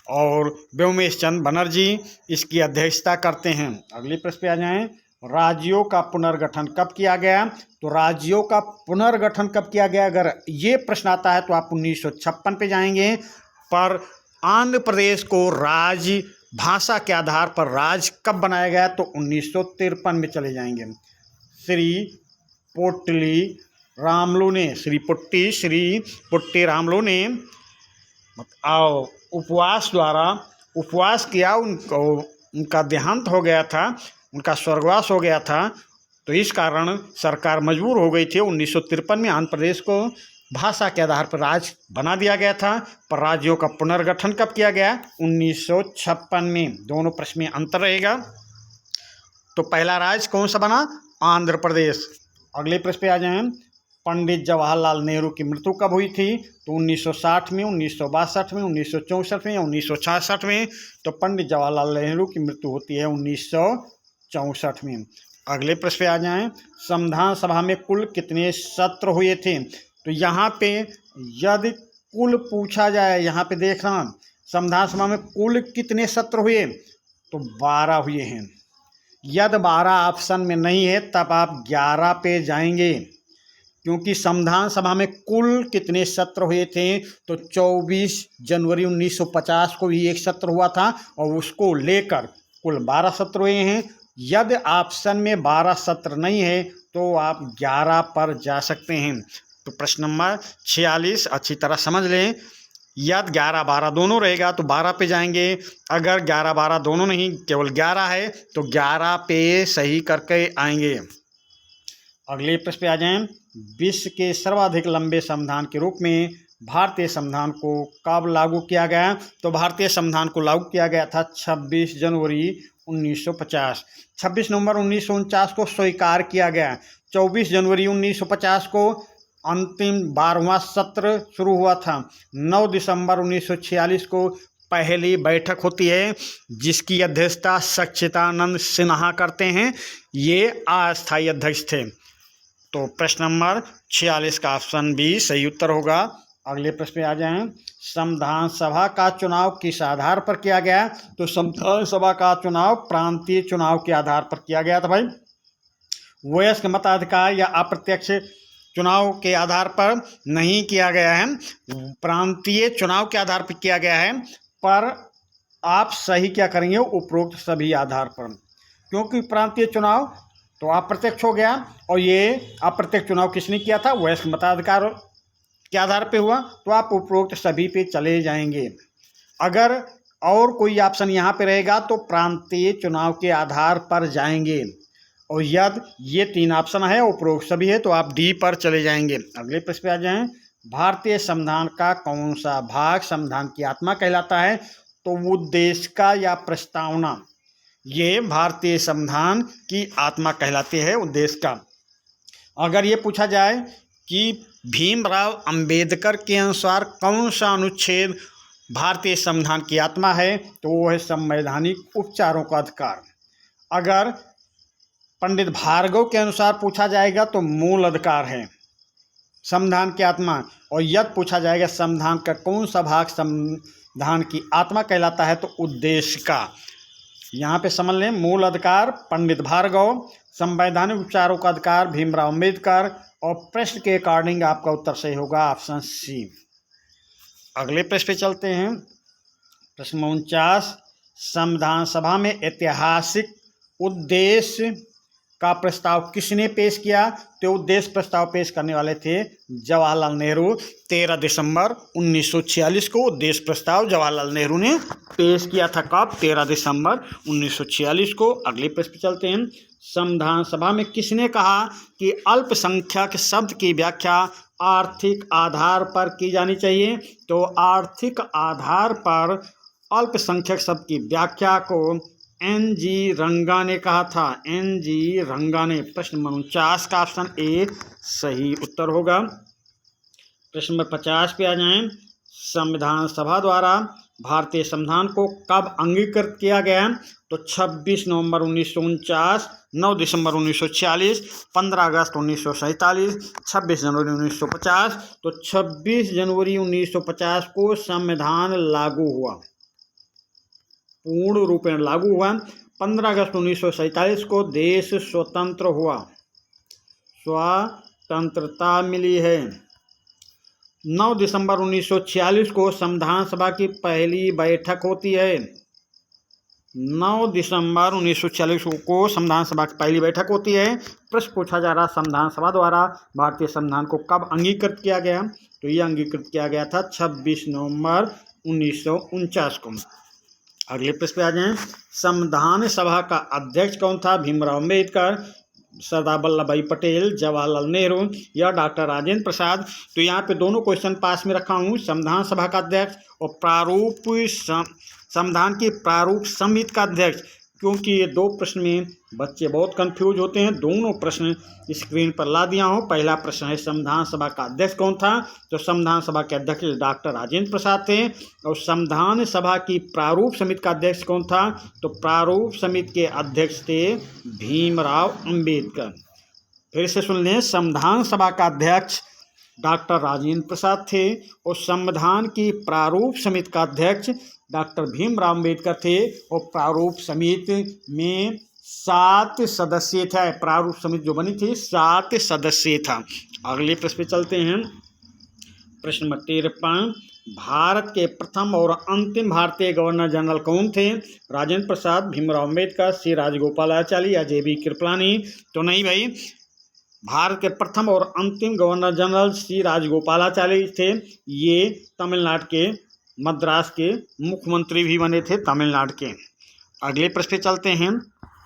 और व्योमेश चंद्र बनर्जी इसकी अध्यक्षता करते हैं। अगले प्रश्न पे आ जाएं। राज्यों का पुनर्गठन कब किया गया? तो राज्यों का पुनर्गठन कब किया गया, अगर ये प्रश्न आता है तो आप 1956 पे जाएंगे। पर आंध्र प्रदेश को राज्य भाषा के आधार पर राज्य कब बनाया गया? तो 1953 में चले जाएंगे। श्री पोट्टी रामलू ने उपवास किया, उनका देहांत हो गया था, उनका स्वर्गवास हो गया था। तो इस कारण सरकार मजबूर हो गई थी। 1953 में आंध्र प्रदेश को भाषा के आधार पर राज्य बना दिया गया था। पर राज्यों का पुनर्गठन कब किया गया? 1956 में। दोनों प्रश्न में अंतर रहेगा। तो पहला राज्य कौन सा बना? आंध्र प्रदेश। अगले प्रश्न पे आ जाएं। पंडित जवाहरलाल नेहरू की मृत्यु कब हुई थी? तो 1960 में, 1962 में, 1964 में या 1966 में। तो पंडित जवाहरलाल नेहरू की मृत्यु होती है 1964 में। अगले प्रश्न पे आ जाएं। संविधान सभा में कुल कितने सत्र हुए थे? तो यहाँ पे यदि कुल पूछा जाए, यहाँ पे देखना संविधान सभा में कुल कितने सत्र हुए, तो 12 हुए हैं। यदि 12 ऑप्शन में नहीं है तब आप 11 पे जाएंगे, क्योंकि संविधान सभा में कुल कितने सत्र हुए थे, तो 24 जनवरी 1950 को भी एक सत्र हुआ था और उसको लेकर कुल 12 सत्र हुए हैं। यदि ऑप्शन में 12 सत्र नहीं है तो आप 11 पर जा सकते हैं। तो प्रश्न नंबर 46 अच्छी तरह समझ लें। यदि 11-12 दोनों रहेगा तो 12 पे जाएंगे, अगर 11-12 दोनों नहीं केवल 11 है तो 11 पे सही करके आएंगे। अगले प्रश्न पे आ जाएं। विश्व के सर्वाधिक लंबे संविधान के रूप में भारतीय संविधान को कब लागू किया गया? तो भारतीय संविधान को लागू किया गया था 26 जनवरी 1950। 26 नवंबर 1949 को स्वीकार किया गया। 24 जनवरी 1950 को अंतिम 12वां सत्र शुरू हुआ था। 9 दिसंबर 1946 को पहली बैठक होती है जिसकी अध्यक्षता सच्चिदानंद सिन्हा करते हैं। ये अस्थायी अध्यक्ष थे। तो प्रश्न नंबर 46 का ऑप्शन बी सही उत्तर होगा। अगले प्रश्न पे आ जाएं। संविधान सभा का चुनाव किस आधार पर किया गया? तो संविधान सभा का चुनाव प्रांतीय चुनाव के आधार पर किया गया था भाई। वयस्क मताधिकार या अप्रत्यक्ष चुनाव के आधार पर नहीं किया गया है, प्रांतीय चुनाव के आधार पर किया गया है। पर आप सही क्या करेंगे? उपरोक्त सभी आधार पर, क्योंकि प्रांतीय चुनाव तो अप्रत्यक्ष हो गया और ये अप्रत्यक्ष चुनाव किसने किया था? वयस्क मताधिकार के आधार पे हुआ, तो आप उपरोक्त सभी पे चले जाएंगे। अगर और कोई ऑप्शन यहाँ पे रहेगा तो प्रांतीय चुनाव के आधार पर जाएंगे, और यदि ये 3 ऑप्शन है उपरोक्त सभी है तो आप डी पर चले जाएंगे। अगले प्रश्न पे आ जाएं। भारतीय संविधान का कौन सा भाग संविधान की आत्मा कहलाता है? तो उद्देश्य का या प्रस्तावना, ये भारतीय संविधान की आत्मा कहलाती है, उद्देश्य का। अगर ये पूछा जाए कि भीमराव अंबेडकर के अनुसार कौन सा अनुच्छेद भारतीय संविधान की आत्मा है, तो वो है संवैधानिक उपचारों का अधिकार। अगर पंडित भार्गव के अनुसार पूछा जाएगा तो मूल अधिकार है संविधान की आत्मा। और यदि पूछा जाएगा संविधान का कौन सा भाग संविधान की आत्मा कहलाता है, तो उद्देश्य का। यहाँ पे समझ लें, मूल अधिकार पंडित भार्गव, संवैधानिक उपचारों का अधिकार भीमराव अंबेडकर, और प्रश्न के अकॉर्डिंग आपका उत्तर सही होगा ऑप्शन सी। अगले प्रश्न पे चलते हैं। प्रश्न 49। संविधान सभा में ऐतिहासिक उद्देश्य का प्रस्ताव किसने पेश किया? तो उद्देश्य प्रस्ताव पेश करने वाले थे जवाहरलाल नेहरू। 13 दिसंबर 1946 को उद्देश्य प्रस्ताव जवाहरलाल नेहरू ने पेश किया था। कब? 13 दिसंबर 1946 को। अगले प्रश्न पे चलते हैं। संविधान सभा में किसने कहा कि अल्पसंख्यक शब्द की व्याख्या आर्थिक आधार पर की जानी चाहिए? तो आर्थिक आधार पर अल्पसंख्यक शब्द की व्याख्या को एन.जी. रंगा ने कहा था। एन.जी. रंगा ने। प्रश्न नंबर 49 का ऑप्शन ए सही उत्तर होगा। प्रश्न नंबर 50 पे आ जाएं। संविधान सभा द्वारा भारतीय संविधान को कब अंगीकृत किया गया? तो 26 नवंबर 1949, 9 दिसंबर 1946, 15 अगस्त 1947, 26 जनवरी 1950। तो 26 जनवरी 1950 को संविधान लागू हुआ, पूर्ण रूप में लागू हुआ। 15 अगस्त 1947 को देश स्वतंत्र हुआ, स्वतंत्रता मिली है। 9 दिसंबर 1946 को संविधान सभा की पहली बैठक होती है। 9 दिसंबर 1946 को संविधान सभा की पहली बैठक होती है। प्रश्न पूछा जा रहा संविधान सभा द्वारा भारतीय संविधान को कब अंगीकृत किया गया? तो यह अंगीकृत किया गया था 26 नवंबर 1949 को। अगले प्रश्न पे आ जाएं। संविधान सभा का अध्यक्ष कौन था? भीमराव अंबेडकर, सरदार वल्लभ भाई पटेल, जवाहरलाल नेहरू या डॉक्टर राजेंद्र प्रसाद। तो यहाँ पे दोनों क्वेश्चन पास में रखा हूँ, संविधान सभा का अध्यक्ष और प्रारूप संविधान की प्रारूप समिति का अध्यक्ष, क्योंकि ये 2 प्रश्न में बच्चे बहुत कंफ्यूज होते हैं। दोनों प्रश्न स्क्रीन पर ला दिया हूँ। पहला प्रश्न है संविधान सभा का अध्यक्ष कौन था? तो संविधान सभा के अध्यक्ष डॉक्टर राजेंद्र प्रसाद थे। और संविधान सभा की प्रारूप समिति का अध्यक्ष कौन था? तो प्रारूप समिति के अध्यक्ष थे भीमराव अंबेडकर। फिर से सुन लें, संविधान सभा का अध्यक्ष डॉक्टर राजेंद्र प्रसाद थे और संविधान की प्रारूप समिति का अध्यक्ष डॉक्टर भीमराव अंबेडकर थे। और प्रारूप समिति में 7 सदस्य थे। प्रारूप समिति जो बनी थी 7 सदस्य था। अगले प्रश्न पे चलते हैं। प्रश्न नंबर 13, भारत के प्रथम और अंतिम भारतीय गवर्नर जनरल कौन थे? राजेंद्र प्रसाद, भीमराव अंबेडकर, सी राजगोपालाचारी या जे बी कृपलानी? तो नहीं भाई, भारत के प्रथम और अंतिम गवर्नर जनरल सी राजगोपालाचारी थे। ये तमिलनाडु के, मद्रास के मुख्यमंत्री भी बने थे तमिलनाडु के। अगले प्रश्न पे चलते हैं।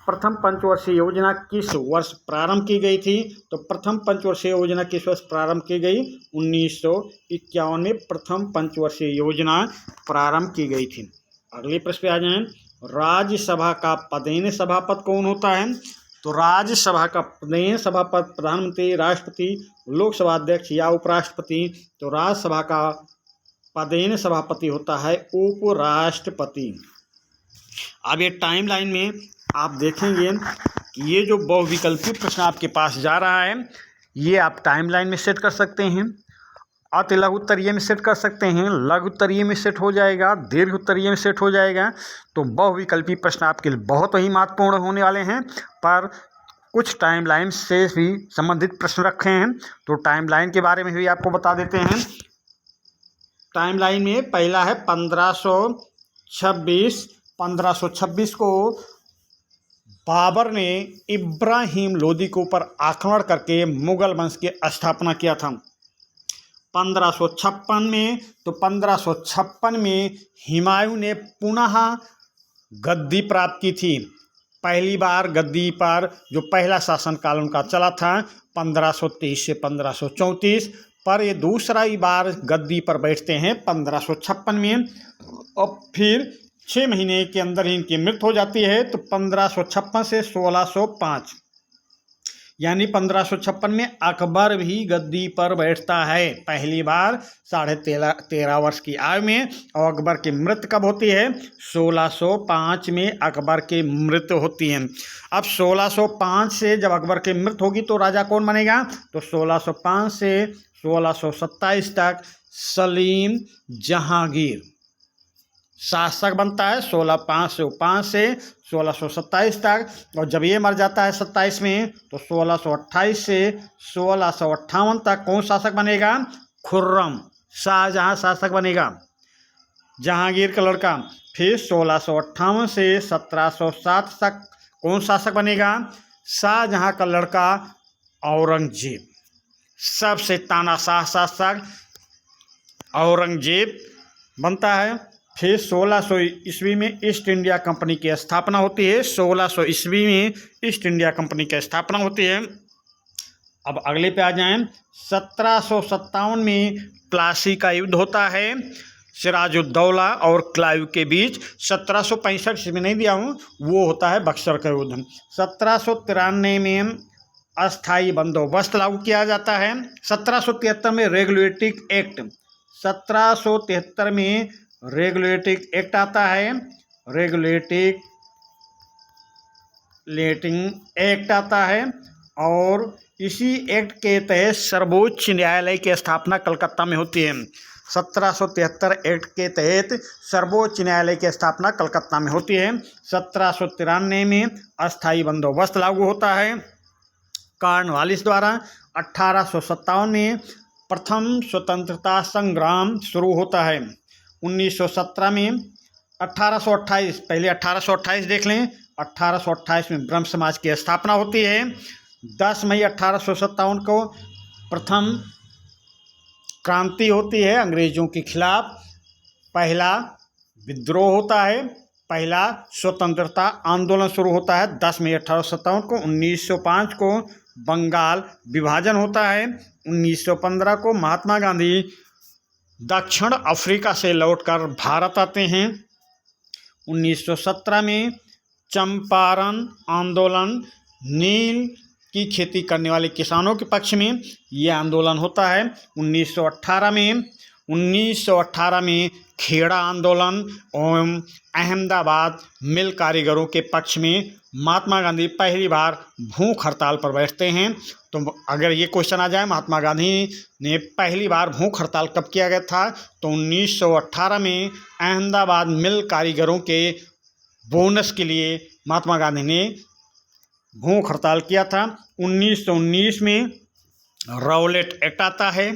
प्रथम पंचवर्षीय योजना किस वर्ष प्रारंभ की गई थी? तो प्रथम पंचवर्षीय योजना किस वर्ष प्रारंभ की गई? 1951 में प्रथम पंचवर्षीय योजना प्रारंभ की गई थी। अगले प्रश्न पे आ जाएं। राज्यसभा का पदेन सभापति कौन होता है? तो राज्यसभा का पदेन सभापति प्रधानमंत्री, राष्ट्रपति, लोकसभा अध्यक्ष या उपराष्ट्रपति? तो राज्यसभा का पदेन सभापति होता है उपराष्ट्रपति। अब ये टाइमलाइन में आप देखेंगे कि ये जो बहुविकल्पी प्रश्न आपके पास जा रहा है, ये आप टाइमलाइन में सेट कर सकते हैं, अति लघु उत्तरीय में सेट कर सकते हैं, लघु उत्तरीय में सेट हो जाएगा, दीर्घ उत्तरीय में सेट हो जाएगा। तो बहुविकल्पी प्रश्न आपके लिए बहुत ही महत्वपूर्ण होने वाले हैं। पर कुछ टाइमलाइन से भी संबंधित प्रश्न रखे हैं, तो टाइमलाइन के बारे में भी आपको बता देते हैं। टाइमलाइन में पहला है 1526। 1526 को बाबर ने इब्राहिम लोदी के ऊपर आक्रमण करके मुगल वंश की स्थापना किया था। 1556 में, तो 1556 में हुमायूं ने पुनः गद्दी प्राप्त की थी। पहली बार गद्दी पर जो पहला शासनकाल उनका चला था 1523 से 1534, पर ये दूसरा ही बार गद्दी पर बैठते हैं 1556 में। और फिर 6 महीने के अंदर ही इनकी मृत्यु हो जाती है। तो 1556 से 1605, यानी 1556 में अकबर भी गद्दी पर बैठता है पहली बार 13.5 वर्ष की आयु में। और अकबर की मृत्यु कब होती है? 1605 में अकबर की मृत्यु होती है। अब 1605 से जब अकबर की मृत्यु होगी तो राजा कौन बनेगा? तो 1605 से 1627 तक सलीम जहांगीर शासक बनता है। 1605 से 1627 तक। और जब ये मर जाता है 27 में, तो 1628 से 1658 तक कौन शासक बनेगा? खुर्रम, शाहजहां शासक बनेगा, जहांगीर का लड़का। फिर 1658 से 1707 तक कौन शासक बनेगा? शाहजहां का लड़का औरंगजेब, सबसे तानाशाह शासक औरंगजेब बनता है। फिर 1600 ईस्वी में ईस्ट इंडिया कंपनी की स्थापना होती है। 1600 ईस्वी में ईस्ट इंडिया कंपनी की स्थापना होती है। अब अगले पे आ जाएं। 1757 में प्लासी का युद्ध होता है सिराजुद्दौला और क्लाइव के बीच। 1765 में नहीं दिया हूँ, वो होता है बक्सर का युद्ध। 1793 में अस्थाई बंदोबस्त लागू किया जाता है। 1773 में रेगुलेटिंग एक्ट, 1773 में रेगुलेटिंग एक्ट आता है, रेगुलेटिंग एक्ट आता है। और इसी एक्ट के तहत सर्वोच्च न्यायालय की स्थापना कलकत्ता में होती है। 1773 एक्ट के तहत सर्वोच्च न्यायालय की स्थापना कलकत्ता में होती है। 1793 में अस्थाई बंदोबस्त लागू होता है कॉर्नवालिस द्वारा। 1857 में प्रथम स्वतंत्रता संग्राम शुरू होता है। 1917 में 1828, पहले 1828 देख लें। 1828 में ब्रह्म समाज की स्थापना होती है। 10 मई 1857 को प्रथम क्रांति होती है अंग्रेजों के खिलाफ। पहला विद्रोह होता है, पहला स्वतंत्रता आंदोलन शुरू होता है 10 मई 1857 को। 1905 को बंगाल विभाजन होता है। 1915 को महात्मा गांधी दक्षिण अफ्रीका से लौटकर भारत आते हैं। 1917 में चंपारण आंदोलन, नील की खेती करने वाले किसानों के पक्ष में ये आंदोलन होता है। 1918 में खेड़ा आंदोलन एवं अहमदाबाद मिल कारीगरों के पक्ष में महात्मा गांधी पहली बार भूख हड़ताल पर बैठते हैं। तो अगर ये क्वेश्चन आ जाए महात्मा गांधी ने पहली बार भूख हड़ताल कब किया गया था, तो 1918 में अहमदाबाद मिल कारीगरों के बोनस के लिए महात्मा गांधी ने भूख हड़ताल किया था। 1919 में रॉलेट एक्ट आता है।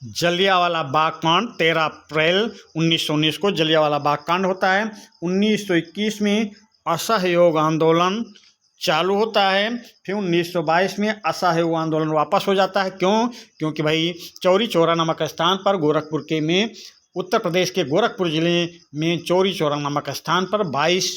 जलियांवाला बाग कांड 13 अप्रैल 1919 को जलियांवाला बाग कांड होता है। 1921 में असहयोग आंदोलन चालू होता है। फिर 1922 में असहयोग आंदोलन वापस हो जाता है। क्योंकि भाई चौरी चौरा नामक स्थान पर गोरखपुर के में उत्तर प्रदेश के गोरखपुर जिले में चौरी चौरा नामक स्थान पर 22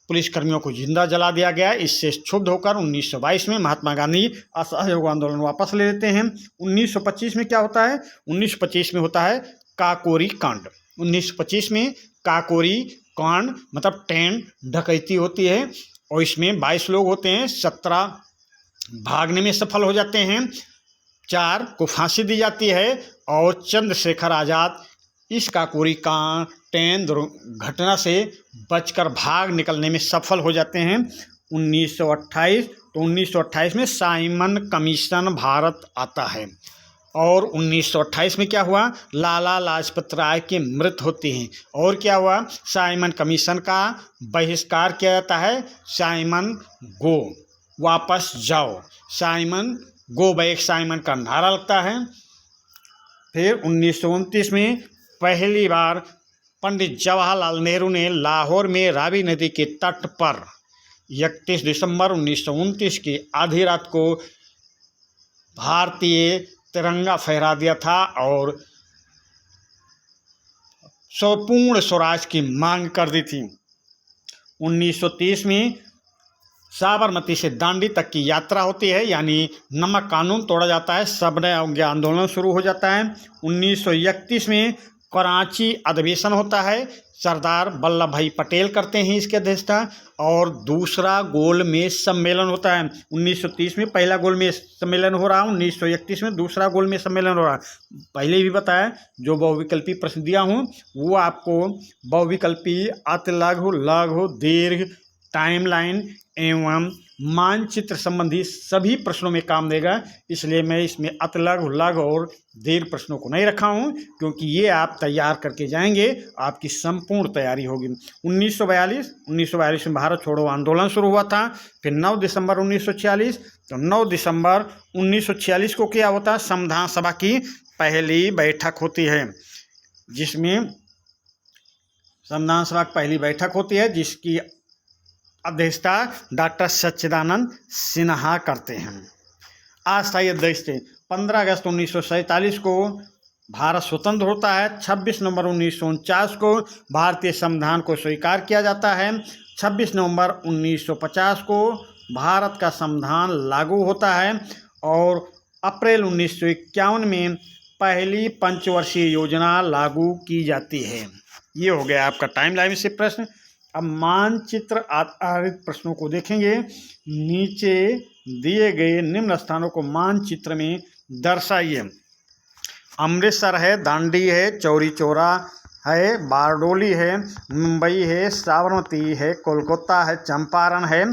पुलिसकर्मियों को जिंदा जला दिया गया। इससे क्षुब्ध होकर 1922 में महात्मा गांधी असहयोग आंदोलन वापस ले लेते हैं। 1925 में क्या होता है? 1925 में होता है काकोरी कांड। 1925 में काकोरी कांड मतलब ट्रेन डकैती होती है और इसमें 22 लोग होते हैं। 17 भागने में सफल हो जाते हैं, 4 को फांसी दी जाती है और चंद्रशेखर आज़ाद इस काकोरी कांड ट्रेन घटना से बचकर भाग निकलने में सफल हो जाते हैं। 1928 तो 1928 में साइमन कमीशन भारत आता है और 1928 में क्या हुआ? लाला लाजपत राय की मृत्यु होती है। और क्या हुआ? साइमन कमीशन का बहिष्कार किया जाता है। साइमन गो, वापस जाओ, साइमन गो बैक, साइमन का नारा लगता है। फिर 1929 में पहली बार पंडित जवाहरलाल नेहरू ने लाहौर में रावी नदी के तट पर 31 दिसंबर 1929 की आधी रात को भारतीय तिरंगा फहरा दिया था और पूर्ण स्वराज की मांग कर दी थी। 1930 में साबरमती से दांडी तक की यात्रा होती है, यानी नमक कानून तोड़ा जाता है, सबने अवज्ञा आंदोलन शुरू हो जाता है। 1931 में कराची अधिवेशन होता है, सरदार वल्लभ भाई पटेल करते हैं इसकी अध्यक्षता और दूसरा गोलमेज सम्मेलन होता है। 1930 में पहला गोलमेज सम्मेलन हो रहा है, 1931 में दूसरा गोलमेज सम्मेलन हो रहा है। पहले भी बताया जो बहुविकल्पी प्रश्न दिया हूँ वो आपको बहुविकल्पी अति लघु, लघु, दीर्घ, टाइमलाइन एवं मानचित्र संबंधी सभी प्रश्नों में काम देगा। इसलिए मैं इसमें अति लघु, लघु और दीर्घ प्रश्नों को नहीं रखा हूँ क्योंकि ये आप तैयार करके जाएंगे, आपकी संपूर्ण तैयारी होगी। 1942 में भारत छोड़ो आंदोलन शुरू हुआ था। फिर 9 दिसंबर 1946, तो 9 दिसंबर 1946 को क्या होता है? संविधान सभा की पहली बैठक होती है, जिसमें संविधान सभा की पहली बैठक होती है जिसकी अध्यक्षता डॉक्टर सच्चिदानंद सिन्हा करते हैं। अस्थायी अध्यक्ष थे। 15 अगस्त 1947 को भारत स्वतंत्र होता है। 26 नवंबर 1949 को भारतीय संविधान को स्वीकार किया जाता है। 26 नवंबर 1950 को भारत का संविधान लागू होता है और अप्रैल 1951 में पहली पंचवर्षीय योजना लागू की जाती है। ये हो गया आपका टाइमलाइन से प्रश्न। अब मानचित्र आधारित प्रश्नों को देखेंगे। नीचे दिए गए निम्न स्थानों को मानचित्र में दर्शाइए। अमृतसर है, दांडी है, चौरी चौरा है, बारडोली है, मुंबई है, साबरमती है, कोलकाता है, चंपारण है।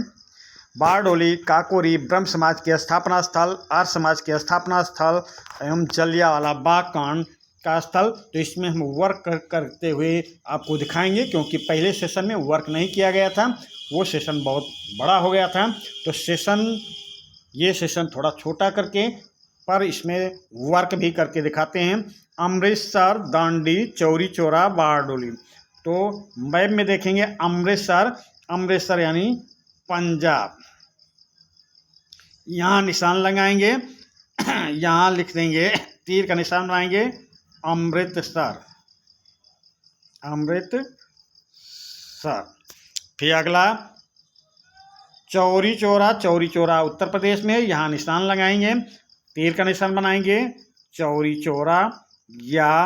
बारडोली, काकोरी ब्रह्म समाज के स्थापना स्थल, आर्य समाज के स्थापना स्थल एवं जलियांवाला बाग कांड का स्थल। तो इसमें हम वर्क करते हुए आपको दिखाएंगे क्योंकि पहले सेशन में वर्क नहीं किया गया था, वो सेशन बहुत बड़ा हो गया था। तो ये सेशन थोड़ा छोटा करके पर इसमें वर्क भी करके दिखाते हैं। अमृतसर, दांडी, चौरी चौरा, बारडोली। तो मैप में देखेंगे अमृतसर यानी पंजाब, यहाँ निशान लगाएंगे, यहाँ लिख देंगे, तीर का निशान बनाएंगे अमृतसर। फिर अगला चौरी चौरा उत्तर प्रदेश में, यहाँ निशान लगाएंगे, तीर का निशान बनाएंगे, चौरी चौरा या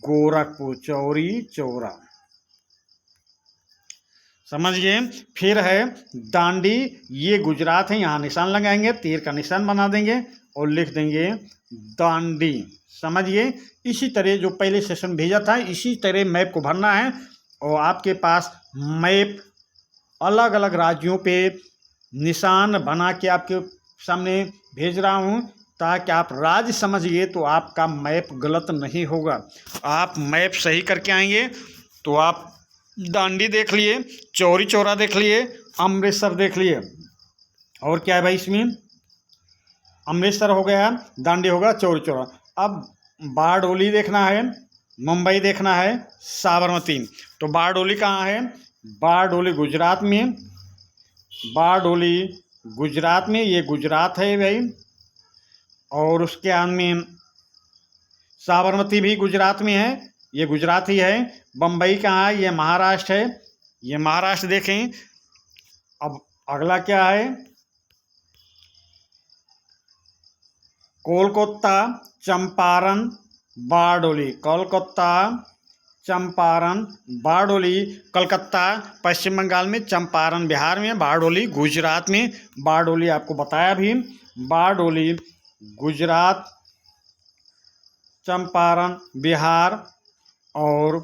गोरखपुर, चौरी चौरा। समझिए। फिर है दांडी, ये गुजरात है, यहाँ निशान लगाएंगे, तीर का निशान बना देंगे और लिख देंगे दांडी। समझिए। इसी तरह जो पहले सेशन भेजा था इसी तरह मैप को भरना है। और आपके पास मैप अलग अलग राज्यों पे निशान बना के आपके सामने भेज रहा हूँ ताकि आप राज्य समझिए तो आपका मैप गलत नहीं होगा। आप मैप सही करके आएंगे तो आप दांडी देख लिए, चौरी चौरा देख लिए, अमृतसर देख लिए, और क्या है भाई इसमें, अमृतसर हो गया, दांडी होगा, चौरी चौरा। अब बारडोली देखना है, मुंबई देखना है, साबरमती। तो बारडोली कहाँ है? बारडोली गुजरात में, बारडोली गुजरात में, ये गुजरात है भाई। और उसके बाद में साबरमती भी गुजरात में है, ये गुजरात ही है। बम्बई कहाँ है? ये महाराष्ट्र है, ये महाराष्ट्र देखें। अब अगला क्या है? कोलकाता, चंपारण, बारडोली। कोलकाता, चंपारण, बारडोली। कलकत्ता पश्चिम बंगाल में, चंपारण बिहार में, बारडोली गुजरात में। बारडोली आपको बताया भी, बारडोली गुजरात, चंपारण बिहार और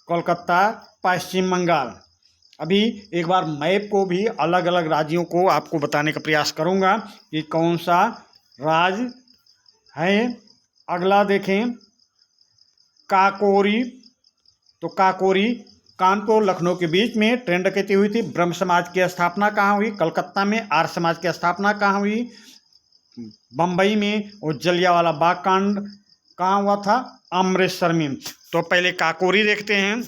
कोलकाता पश्चिम बंगाल। अभी एक बार मैप को भी अलग अलग राज्यों को आपको बताने का प्रयास करूंगा कि कौन सा राज्य है। अगला देखें, काकोरी। तो काकोरी कानपुर लखनऊ के बीच में ट्रेन डकैती हुई थी। ब्रह्म समाज की स्थापना कहाँ हुई? कलकत्ता में। आर्य समाज की स्थापना कहाँ हुई? बम्बई में। और जलियांवाला बाग कांड कहाँ हुआ था? अमृतसर में। तो पहले काकोरी देखते हैं।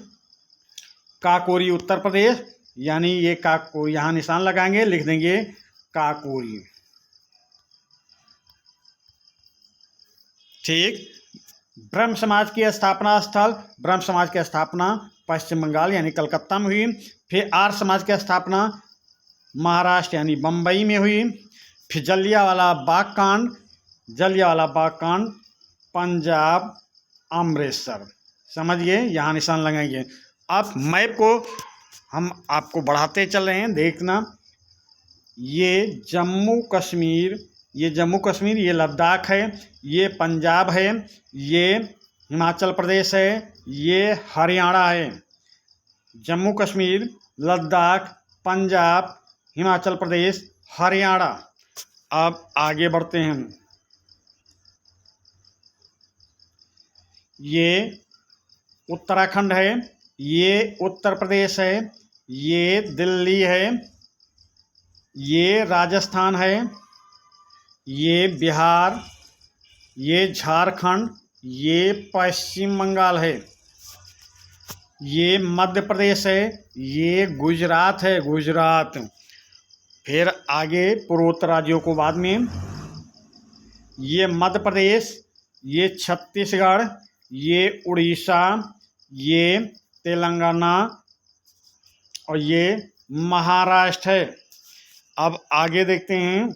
काकोरी उत्तर प्रदेश, यानी ये काकोरी, यहाँ निशान लगाएंगे, लिख देंगे काकोरी। ठीक। ब्रह्म समाज की स्थापना स्थल, ब्रह्म समाज की स्थापना पश्चिम बंगाल यानी कलकत्ता में हुई। फिर आर्य समाज की स्थापना महाराष्ट्र यानी बम्बई में हुई। फिर जलियांवाला बाग कांड, जलियांवाला बाग कांड पंजाब, अमृतसर। समझिए, यहाँ निशान लगाएंगे। अब मैप को हम आपको बढ़ाते चल रहे हैं, देखना। ये जम्मू कश्मीर, ये जम्मू कश्मीर, ये लद्दाख है, ये पंजाब है, ये हिमाचल प्रदेश है, ये हरियाणा है। जम्मू कश्मीर, लद्दाख, पंजाब, हिमाचल प्रदेश, हरियाणा। अब आगे बढ़ते हैं। ये उत्तराखंड है, ये उत्तर प्रदेश है, ये दिल्ली है, ये राजस्थान है, ये बिहार, ये झारखंड, ये पश्चिम बंगाल है, ये मध्य प्रदेश है, ये गुजरात है, गुजरात। फिर आगे पूर्वोत्तर राज्यों को बाद में, ये मध्य प्रदेश, ये छत्तीसगढ़, ये उड़ीसा, ये तेलंगाना और ये महाराष्ट्र है। अब आगे देखते हैं।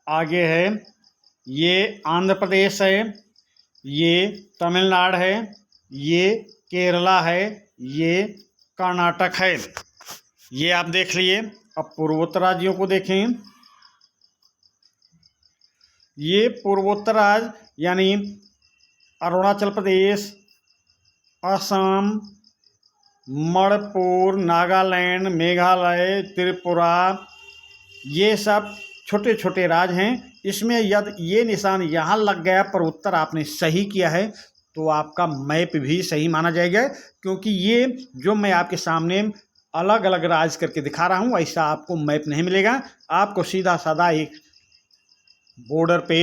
आगे है, ये आंध्र प्रदेश है, ये तमिलनाडु है, ये केरला है, ये कर्नाटक है। ये आप देख लिए। अब पूर्वोत्तर राज्यों को देखें। ये पूर्वोत्तर राज्य यानी अरुणाचल प्रदेश, असम, मणिपुर, नागालैंड, मेघालय, त्रिपुरा, ये सब छोटे छोटे राज्य हैं। इसमें यदि ये निशान यहाँ लग गया पर उत्तर आपने सही किया है तो आपका मैप भी सही माना जाएगा, क्योंकि ये जो मैं आपके सामने अलग अलग राज्य करके दिखा रहा हूँ ऐसा आपको मैप नहीं मिलेगा। आपको सीधा साधा एक बॉर्डर पे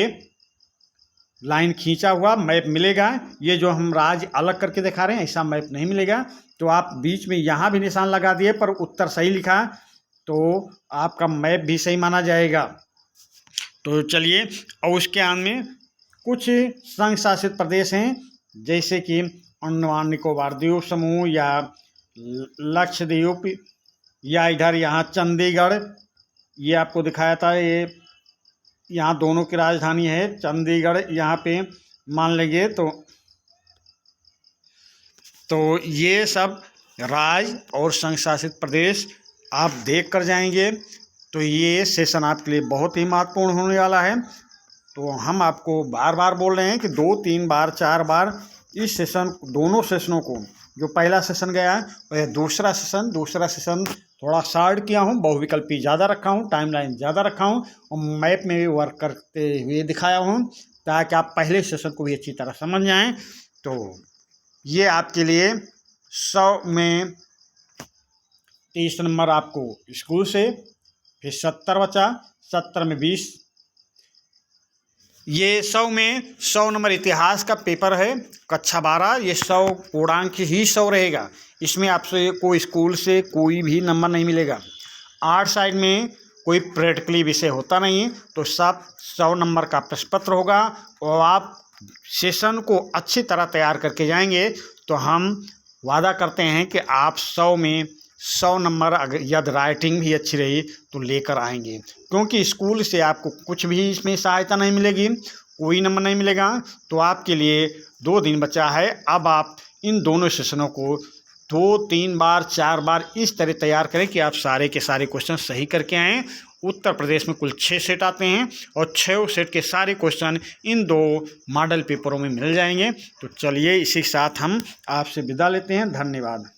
लाइन खींचा हुआ मैप मिलेगा। ये जो हम राज्य अलग करके दिखा रहे हैं ऐसा मैप नहीं मिलेगा। तो आप बीच में यहाँ भी निशान लगा दिए पर उत्तर सही लिखा तो आपका मैप भी सही माना जाएगा। तो चलिए, और उसके आन में कुछ संघ शासित प्रदेश हैं जैसे कि अंडमान निकोबार द्वीप समूह या लक्षद्वीप, या इधर यहाँ चंडीगढ़, ये आपको दिखाया था। ये यहाँ दोनों की राजधानी है चंडीगढ़, यहाँ पे मान लेंगे। तो ये सब राज्य और संघ शासित प्रदेश आप देख कर जाएंगे तो ये सेशन आपके लिए बहुत ही महत्वपूर्ण होने वाला है। तो हम आपको बार बार बोल रहे हैं कि 2-3 बार 4 बार इस सेशन, दोनों सेशनों को, जो पहला सेशन गया है वह दूसरा सेशन थोड़ा शार्ट किया हूँ, बहुविकल्पी ज़्यादा रखा हूँ, टाइमलाइन ज़्यादा रखा हूँ और मैप में भी वर्क करते हुए दिखाया हूँ ताकि आप पहले सेशन को भी अच्छी तरह समझ जाएं। तो ये आपके लिए 100 में 30 नंबर आपको स्कूल से, फिर 70 बचा, 70 में 20, ये 100 में 100 नंबर इतिहास का पेपर है कक्षा 12, ये 100 पूर्णांक ही 100 रहेगा। इसमें आपसे कोई स्कूल से कोई भी नंबर नहीं मिलेगा। 8 साइड में कोई प्रैक्टिकली विषय होता नहीं है, तो सब 100 नंबर का प्रश्न पत्र होगा और आप सेशन को अच्छी तरह तैयार करके जाएंगे तो हम वादा करते हैं कि आप 100 में 100 नंबर, अगर यदि राइटिंग भी अच्छी रही तो लेकर आएंगे, क्योंकि स्कूल से आपको कुछ भी इसमें सहायता नहीं मिलेगी, कोई नंबर नहीं मिलेगा। तो आपके लिए 2 दिन बचा है। अब आप इन दोनों सेशनों को 2-3 बार 4 बार इस तरह तैयार करें कि आप सारे के सारे क्वेश्चन सही करके आएँ। उत्तर प्रदेश में कुल 6 सेट आते हैं और 6 सेट के सारे क्वेश्चन इन 2 मॉडल पेपरों में मिल जाएंगे। तो चलिए इसी के साथ हम आपसे विदा लेते हैं। धन्यवाद।